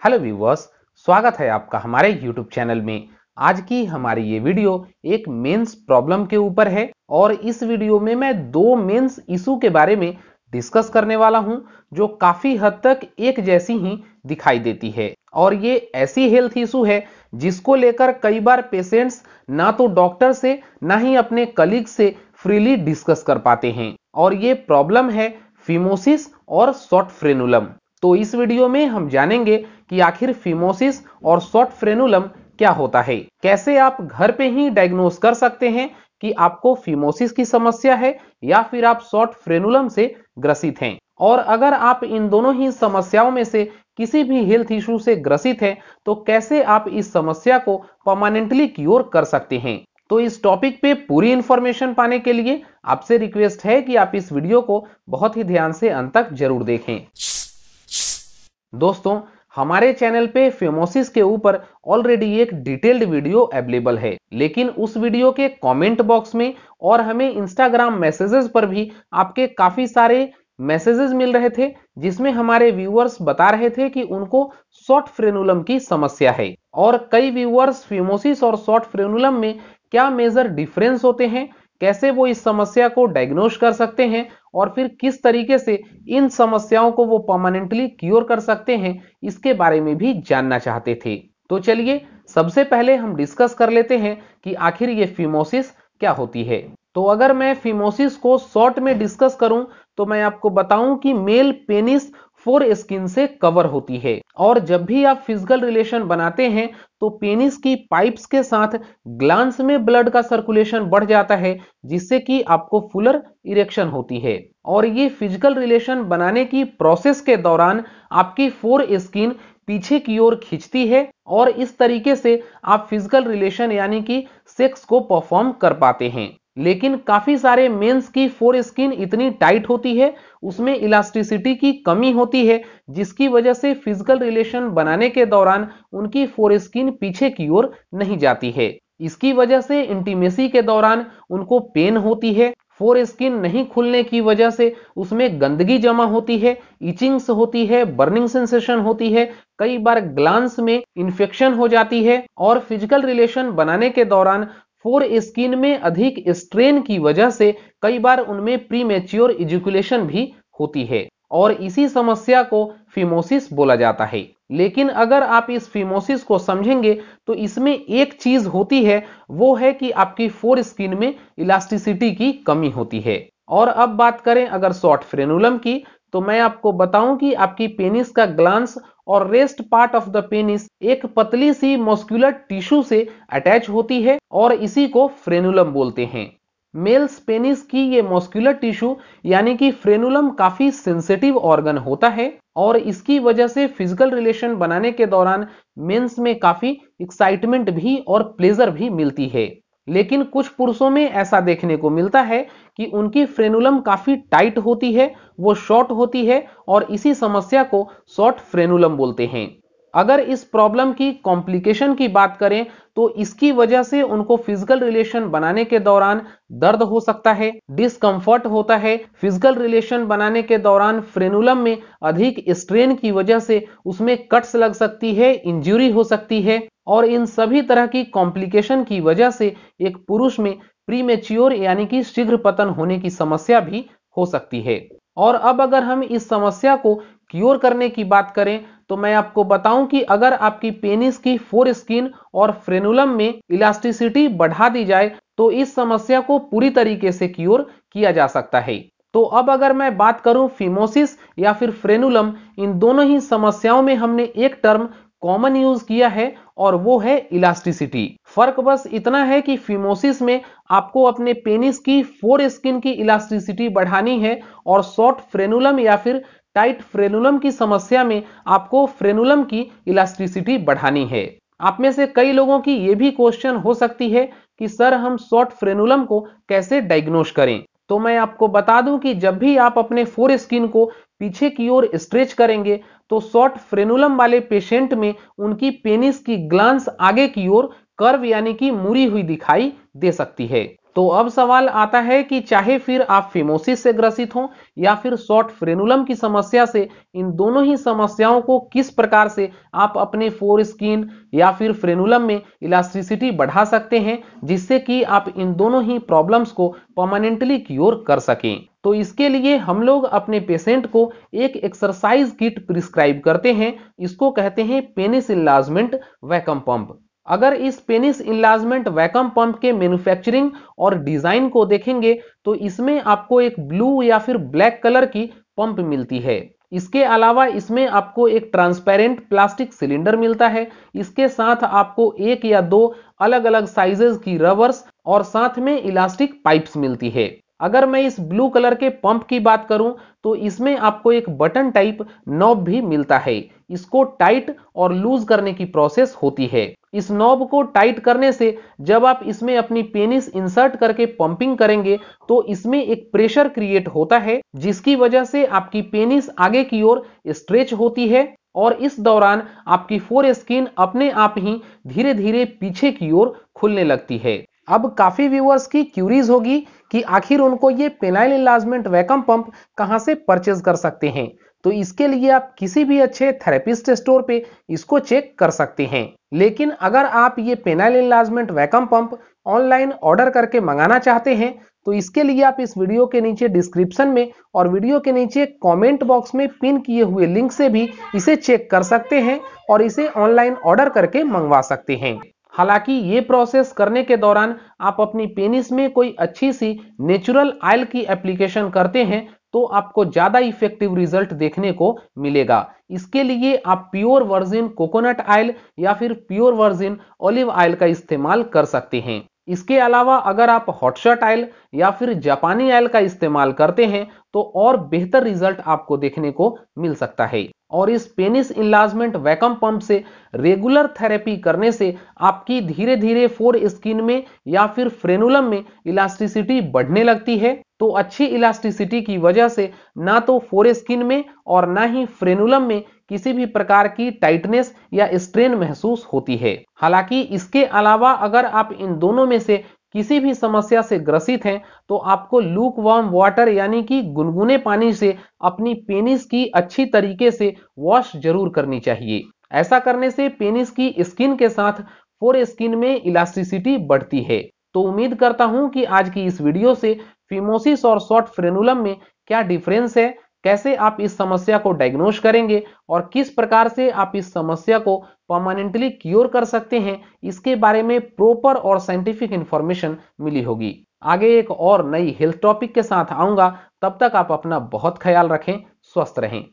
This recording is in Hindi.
हेलो व्यूअर्स, स्वागत है आपका हमारे यूट्यूब चैनल में। आज की हमारी ये वीडियो एक मेंस प्रॉब्लम के ऊपर है और इस वीडियो में मैं दो मेंस इशू के बारे में डिस्कस करने वाला हूं जो काफी हद तक एक जैसी ही दिखाई देती है। और ये ऐसी हेल्थ इशू है जिसको लेकर कई बार पेशेंट्स ना तो डॉक्टर से ना ही अपने कलीग से फ्रीली डिस्कस कर पाते हैं और ये प्रॉब्लम है फिमोसिस और शॉर्ट फ्रेनुलम। तो इस वीडियो में हम जानेंगे कि आखिर फिमोसिस और शॉर्ट फ्रेनुलम क्या होता है, कैसे आप घर पे ही डायग्नोस कर सकते हैं कि आपको फिमोसिस की समस्या है या फिर आप शॉर्ट फ्रेनुलम से ग्रसित हैं, और अगर आप इन दोनों ही समस्याओं में से किसी भी हेल्थ इशू से ग्रसित हैं तो कैसे आप इस समस्या को परमानेंटली क्योर कर सकते हैं। तो इस टॉपिक पे पूरी इंफॉर्मेशन पाने के लिए आपसे रिक्वेस्ट है कि आप इस वीडियो को बहुत ही ध्यान से अंत तक जरूर देखें। दोस्तों, हमारे चैनल पे फिमोसिस के ऊपर ऑलरेडी एक डिटेल्ड वीडियो अवेलेबल है, लेकिन उस वीडियो के कमेंट बॉक्स में और हमें इंस्टाग्राम मैसेजेस पर भी आपके काफी सारे मैसेजेस मिल रहे थे जिसमें हमारे व्यूअर्स बता रहे थे कि उनको शॉर्ट फ्रेनुलम की समस्या है। और कई व्यूअर्स फिमोसिस और शॉर्ट फ्रेनुलम में क्या मेजर डिफरेंस होते हैं, कैसे वो इस समस्या को डायग्नोस कर सकते हैं और फिर किस तरीके से इन समस्याओं को वो परमानेंटली क्योर कर सकते हैं, इसके बारे में भी जानना चाहते थे। तो चलिए सबसे पहले हम डिस्कस कर लेते हैं कि आखिर ये फिमोसिस क्या होती है। तो अगर मैं फिमोसिस को शॉर्ट में डिस्कस करूं तो मैं आपको बताऊं कि मेल पेनिस फोर स्किन से कवर होती है और जब भी आप फिजिकल रिलेशन बनाते हैं तो पेनिस की पाइप्स के साथ ग्लांस में ब्लड का सर्कुलेशन बढ़ जाता है जिससे कि आपको फुलर इरेक्शन होती है। और ये फिजिकल रिलेशन बनाने की प्रोसेस के दौरान आपकी फोर स्किन पीछे की ओर खिंचती है और इस तरीके से आप फिजिकल रिलेशन यानी कि सेक्स को परफॉर्म कर पाते हैं। लेकिन काफी सारे मेंस की फोर स्किन इतनी टाइट होती है, उसमें इलास्टिसिटी की कमी होती है, जिसकी वजह से फिजिकल रिलेशन बनाने के दौरान उनकी फोर स्किन पीछे की ओर नहीं जाती है। इसकी वजह से इंटीमेसी के दौरान उनको पेन होती है, फोर स्किन नहीं खुलने की वजह से उसमें गंदगी जमा होती है, इचिंग्स होती है, बर्निंग सेंसेशन होती है, कई बार ग्लांस में इंफेक्शन हो जाती है और फिजिकल रिलेशन बनाने के दौरान फोर स्किन में अधिक स्ट्रेन की वजह से कई बार उनमें प्रीमेच्योर इजैकुलेशन भी होती है और इसी समस्या को फिमोसिस बोला जाता है। लेकिन अगर आप इस फिमोसिस को समझेंगे तो इसमें एक चीज होती है, वो है कि आपकी फोर स्किन में इलास्टिसिटी की कमी होती है। और अब बात करें अगर शॉर्ट फ्रेनुलम की, तो मैं आपको बताऊं कि आपकी पेनिस का ग्लांस और rest part of the penis एक पतली सी मस्कुलर टिश्यू से अटैच होती है और इसी को फ्रेनुलम बोलते हैं। मेल्स पेनिस की ये मस्कुलर टिश्यू यानी कि फ्रेनुलम काफी सेंसिटिव ऑर्गन होता है और इसकी वजह से फिजिकल रिलेशन बनाने के दौरान मेंस में काफी एक्साइटमेंट भी और प्लेजर भी मिलती है। लेकिन कुछ पुरुषों में ऐसा देखने को मिलता है कि उनकी फ्रेनुलम काफी टाइट होती है, वो शॉर्ट होती है और इसी समस्या को शॉर्ट फ्रेनुलम बोलते हैं। अगर इस प्रॉब्लम की कॉम्प्लिकेशन की बात करें तो इसकी वजह से उनको फिजिकल रिलेशन बनाने के दौरान दर्द हो सकता है, डिस्कंफर्ट होता है, फिजिकल रिलेशन बनाने के दौरान फ्रेनुलम में अधिक स्ट्रेन की वजह से उसमें कट्स लग सकती है, इंजरी हो सकती है और इन सभी तरह की कॉम्प्लिकेशन की वजह से एक पुरुष में प्रीमेच्योर यानी कि शीघ्र पतन होने की समस्या भी हो सकती है। और अब अगर हम इस समस्या को क्योर करने की बात करें तो मैं आपको बताऊं कि अगर आपकी पेनिस की फोर स्किन और फ्रेनुलम में इलास्टिसिटी बढ़ा दी जाए तो इस समस्या को पूरी तरीके से क्योर किया जा सकता है। तो अब अगर मैं बात करूं फिमोसिस या फिर फ्रेनुलम, इन दोनों ही समस्याओं में हमने एक टर्म कॉमन यूज किया है और वो है इलास्टिसिटी। फर्क बस इतना है कि फिमोसिस में आपको अपने पेनिस की फोर स्किन की इलास्टिसिटी बढ़ानी है और शॉर्ट फ्रेनुलम या फिर टाइट फ्रेनुलम की समस्या में आपको फ्रेनुलम की इलास्टिसिटी बढ़ानी है। आप में से कई लोगों की यह भी क्वेश्चन हो सकती है कि सर हम शॉर्ट फ्रेनुलम को कैसे डायग्नोस करें। तो मैं आपको बता दूं कि जब भी आप अपने फोर स्किन को पीछे की ओर स्ट्रेच करेंगे तो शॉर्ट फ्रेनुलम वाले पेशेंट में उनकी पेनिस की ग्लांस आगे की ओर कर्व यानी कि मुड़ी हुई दिखाई दे सकती है। तो अब सवाल आता है कि चाहे फिर आप फिमोसिस से ग्रसित हों या फिर शॉर्ट फ्रेनुलम की समस्या से, इन दोनों ही समस्याओं को किस प्रकार से आप अपने फोर स्किन या फिर फ्रेनुलम में इलास्टिसिटी बढ़ा सकते हैं, जिससे कि आप इन दोनों ही प्रॉब्लम्स को परमानेंटली क्योर कर सकें। तो इसके लिए हम लोग अपने पेशेंट को एक एक्सरसाइज किट प्रिस्क्राइब करते हैं। इसको कहते हैं पेनिस इनलार्जमेंट वैक्यूम पंप। अगर इस पेनिस इनलार्जमेंट वैक्यूम पंप के मैन्युफैक्चरिंग और डिजाइन को देखेंगे तो इसमें आपको एक ब्लू या फिर ब्लैक कलर की पंप मिलती है। इसके अलावा इसमें आपको एक ट्रांसपेरेंट प्लास्टिक सिलेंडर मिलता है। इसके साथ आपको एक या दो अलग अलग साइजेस की रबर्स और साथ में इलास्टिक पाइप्स मिलती है। अगर मैं इस ब्लू कलर के पंप की बात करूं तो इसमें आपको एक बटन टाइप नॉब भी मिलता है। इसको टाइट और लूज करने की प्रोसेस होती है। इस नॉब को टाइट करने से जब आप इसमें अपनी पेनिस इंसर्ट करके पंपिंग करेंगे तो इसमें एक प्रेशर क्रिएट होता है, जिसकी वजह से आपकी पेनिस आगे की ओर स्ट्रेच होती है और इस दौरान आपकी फोर स्किन अपने आप ही धीरे धीरे पीछे की ओर खुलने लगती है। अब काफी व्यूअर्स की क्यूरीज होगी कि आखिर उनको ये पेनाइल इनलार्जमेंट वैक्यूम पंप कहां से परचेज कर सकते हैं। तो इसके लिए आप किसी भी अच्छे थेरेपिस्ट स्टोर पे इसको चेक कर सकते हैं। लेकिन अगर आप ये penile enlargement vacuum pump online order करके मंगाना चाहते हैं तो इसके लिए आप इस वीडियो के नीचे डिस्क्रिप्शन में और वीडियो के नीचे कमेंट बॉक्स में पिन किए हुए लिंक से भी इसे चेक कर सकते हैं और इसे ऑनलाइन ऑर्डर करके मंगवा सकते हैं। हालांकि ये प्रोसेस करने के दौरान आप अपनी पेनिस में कोई अच्छी सी नेचुरल ऑयल की एप्लीकेशन करते हैं तो आपको ज्यादा इफेक्टिव रिजल्ट देखने को मिलेगा। इसके लिए आप प्योर वर्जिन कोकोनट ऑयल या फिर प्योर वर्जिन ऑलिव ऑयल का इस्तेमाल कर सकते हैं। इसके अलावा अगर आप हॉटशॉट ऑयल या फिर जापानी ऑयल का इस्तेमाल करते हैं तो और बेहतर रिजल्ट आपको देखने को मिल सकता है। और इस पेनिस इनलार्जमेंट वैक्यूम पंप से रेगुलर थेरेपी करने से आपकी धीरे धीरे फोर स्किन में या फिर फ्रेनुलम में इलास्टिसिटी बढ़ने लगती है। तो अच्छी इलास्टिसिटी की वजह से ना तो फोर स्किन में और ना ही फ्रेनुलम में किसी भी प्रकार की टाइटनेस या स्ट्रेन महसूस होती है। हालांकि इसके अलावा अगर आप इन दोनों में से किसी भी समस्या से ग्रसित हैं तो आपको लूक वार्म वाटर यानी कि गुनगुने पानी से अपनी पेनिस की अच्छी तरीके से वॉश जरूर करनी चाहिए। ऐसा करने से पेनिस की स्किन के साथ फोर स्किन में इलास्टिसिटी बढ़ती है। तो उम्मीद करता हूं कि आज की इस वीडियो से फिमोसिस और शॉर्ट फ्रेनुलम में क्या डिफरेंस है, कैसे आप इस समस्या को डायग्नोज करेंगे और किस प्रकार से आप इस समस्या को परमानेंटली क्योर कर सकते हैं, इसके बारे में प्रॉपर और साइंटिफिक इंफॉर्मेशन मिली होगी। आगे एक और नई हेल्थ टॉपिक के साथ आऊंगा। तब तक आप अपना बहुत ख्याल रखें, स्वस्थ रहें।